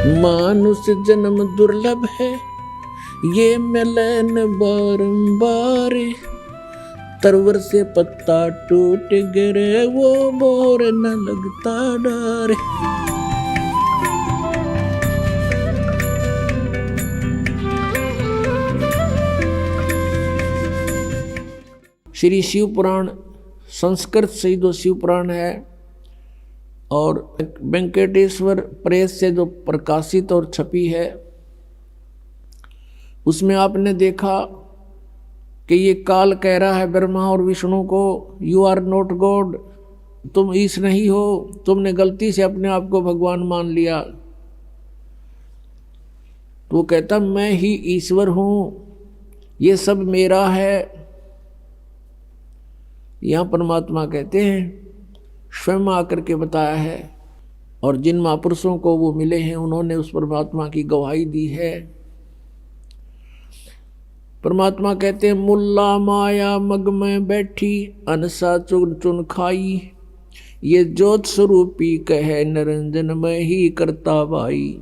मानुष जन्म दुर्लभ है, ये मिलन बारंबार। तरवर से पत्ता टूट गिरे, वो मोर न लगता डर। श्री शिव पुराण संस्कृत से जो शिव पुराण है और वेंकटेश्वर प्रेस से जो प्रकाशित और छपी है, उसमें आपने देखा कि ये काल कह रहा है ब्रह्मा और विष्णु को, यू आर नॉट गॉड, तुम ईश नहीं हो, तुमने गलती से अपने आप को भगवान मान लिया। तो वो कहता मैं ही ईश्वर हूं, ये सब मेरा है। यहाँ परमात्मा कहते हैं स्वयं आकर के बताया है, और जिन महापुरुषों को वो मिले हैं उन्होंने उस परमात्मा की गवाही दी है। परमात्मा कहते हैं मुल्ला माया मग में बैठी, अनसा चुन चुन खाई। ये ज्योत स्वरूपी कहे निरंजन में ही करता भाई।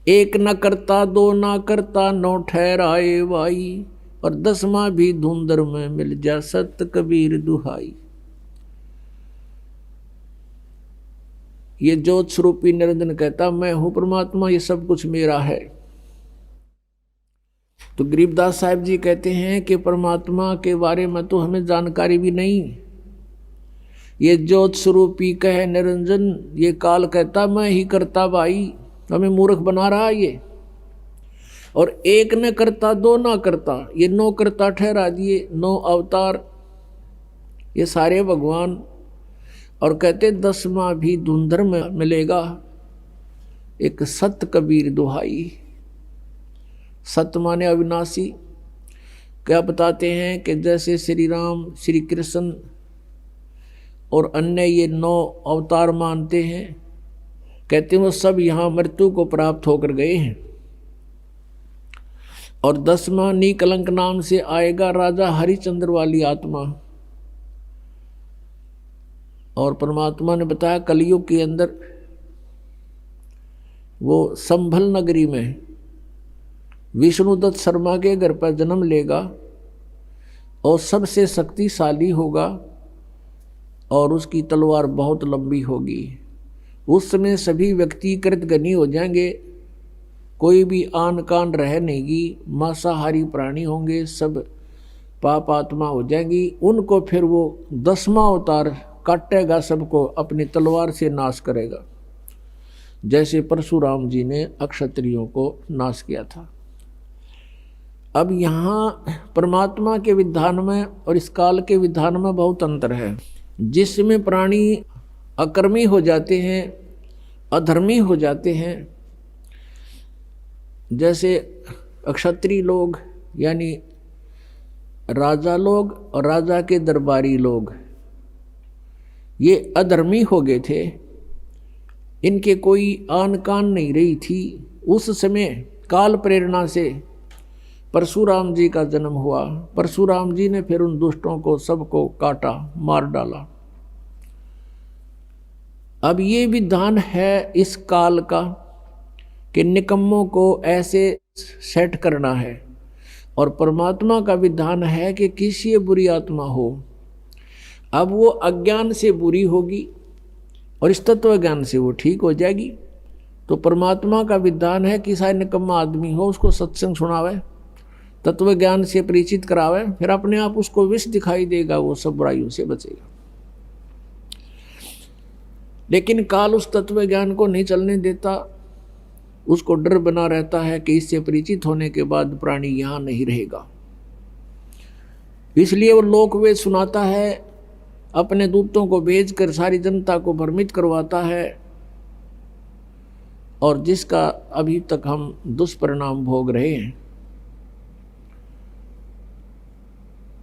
एक न करता दो ना करता, नौ ठहराए भाई। और दसवां भी धुंधर में मिल जा, सत कबीर दुहाई। ये ज्योत स्वरूपी निरंजन कहता मैं हूं परमात्मा, ये सब कुछ मेरा है। तो गरीबदास साहब जी कहते हैं कि परमात्मा के बारे में तो हमें जानकारी भी नहीं। ये ज्योत स्वरूपी कहे निरंजन, ये काल कहता मैं ही करता भाई, हमें मूर्ख बना रहा ये। और एक न करता दो ना करता, ये 9 करता ठहरा दिए, 9 अवतार ये सारे भगवान। और कहते 10वां भी धुंधर में मिलेगा, एक सत कबीर दुहाई। सत माने अविनाशी। क्या बताते हैं कि जैसे श्री राम, श्री कृष्ण और अन्य ये 9 अवतार मानते हैं, कहते हैं वो सब यहाँ मृत्यु को प्राप्त होकर गए हैं। और 10वां निकलंक नाम से आएगा राजा हरिश्चंद्र वाली आत्मा। और परमात्मा ने बताया कलयुग के अंदर वो संभल नगरी में विष्णुदत्त शर्मा के घर पर जन्म लेगा और सबसे शक्तिशाली होगा और उसकी तलवार बहुत लंबी होगी। उस समय सभी व्यक्ति कृतघ्नी हो जाएंगे, कोई भी आन कान रह नहीं, मांसाहारी प्राणी होंगे, सब पाप आत्मा हो जाएंगी। उनको फिर वो 10वां अवतार काटेगा, सबको अपनी तलवार से नाश करेगा, जैसे परशुराम जी ने अक्षत्रियों को नाश किया था। अब यहाँ परमात्मा के विधान में और इस काल के विधान में बहुत अंतर है। जिसमें प्राणी अकर्मी हो जाते हैं, अधर्मी हो जाते हैं, जैसे अक्षत्रिय लोग यानी राजा लोग और राजा के दरबारी लोग, ये अधर्मी हो गए थे, इनके कोई आन कान नहीं रही थी। उस समय काल प्रेरणा से परशुराम जी का जन्म हुआ। परशुराम जी ने फिर उन दुष्टों को सबको काटा, मार डाला। अब ये विधान है इस काल का कि निकम्मों को ऐसे सेट करना है, और परमात्मा का विधान है कि किसी बुरी आत्मा हो, अब वो अज्ञान से बुरी होगी और इस तत्व ज्ञान से वो ठीक हो जाएगी। तो परमात्मा का विधान है कि शायद निकम्मा आदमी हो उसको सत्संग सुनावे, तत्व ज्ञान से परिचित करावे, फिर अपने आप उसको विष दिखाई देगा, वो सब बुराइयों से बचेगा। लेकिन काल उस तत्व ज्ञान को नहीं चलने देता, उसको डर बना रहता है कि इससे परिचित होने के बाद प्राणी यहाँ नहीं रहेगा। इसलिए वो लोकवेद सुनाता है, अपने दूतों को भेजकर सारी जनता को भ्रमित करवाता है, और जिसका अभी तक हम दुष्परिणाम भोग रहे हैं।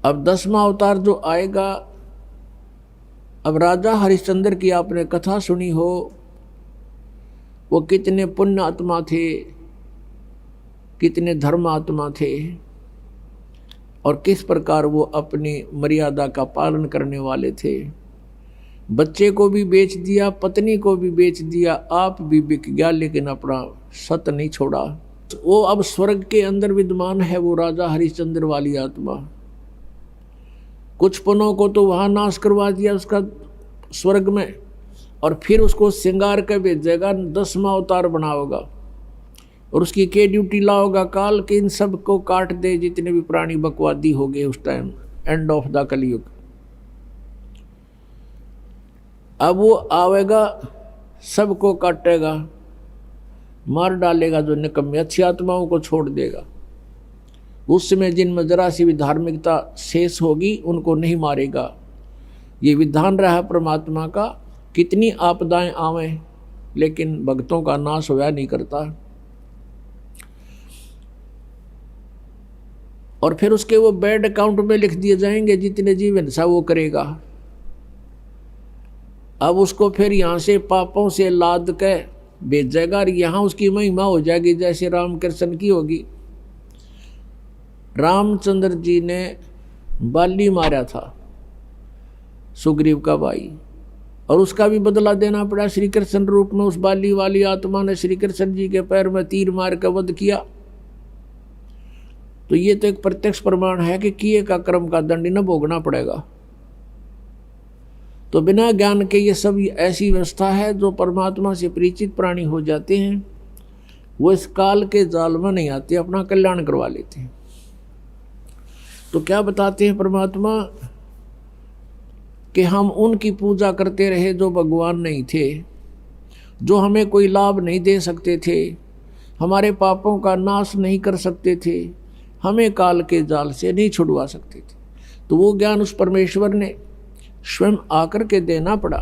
अब 10वां अवतार जो आएगा, अब राजा हरिश्चंद्र की आपने कथा सुनी हो, वो कितने पुण्य आत्मा थे, कितने धर्म आत्मा थे, और किस प्रकार वो अपनी मर्यादा का पालन करने वाले थे। बच्चे को भी बेच दिया, पत्नी को भी बेच दिया, आप भी बिक गया, लेकिन अपना सत नहीं छोड़ा। वो अब स्वर्ग के अंदर विद्यमान है, वो राजा हरिश्चंद्र वाली आत्मा। कुछ पनों को तो वहाँ नाश करवा दिया उसका स्वर्ग में, और फिर उसको श्रृंगार कर भेजेगा, 10वां अवतार बनाओगा, और उसकी के ड्यूटी लाओगा काल के इन सब को काट दे, जितने भी प्राणी बकवादी हो गए उस टाइम, एंड ऑफ द कलयुग। अब वो आवेगा, सबको काटेगा, मार डालेगा, जो निकम्मे अच्छी आत्माओं को छोड़ देगा। उस समय जिनमें जरा सी भी धार्मिकता शेष होगी उनको नहीं मारेगा। ये विधान रहा परमात्मा का, कितनी आपदाएं आवें लेकिन भक्तों का नाश होया नहीं करता। और फिर उसके वो बैड अकाउंट में लिख दिए जाएंगे, जितने जीव हिंसा वो करेगा। अब उसको फिर यहाँ से पापों से लाद के भेजेगा, और यहाँ उसकी महिमा हो जाएगी जैसे रामकृष्ण की होगी। रामचंद्र जी ने बाली मारा था, सुग्रीव का भाई, और उसका भी बदला देना पड़ा श्री कृष्ण रूप में। उस बाली वाली आत्मा ने श्री कृष्ण जी के पैर में तीर मार कर वध किया। तो ये तो एक प्रत्यक्ष प्रमाण है कि किए का कर्म का दंड न भोगना पड़ेगा। तो बिना ज्ञान के ये सब ऐसी व्यवस्था है, जो परमात्मा से परिचित प्राणी हो जाते हैं वो इस काल के जाल में नहीं आते, अपना कल्याण करवा लेते हैं। तो क्या बताते हैं परमात्मा कि हम उनकी पूजा करते रहे जो भगवान नहीं थे, जो हमें कोई लाभ नहीं दे सकते थे, हमारे पापों का नाश नहीं कर सकते थे, हमें काल के जाल से नहीं छुड़वा सकते थे। तो वो ज्ञान उस परमेश्वर ने स्वयं आकर के देना पड़ा।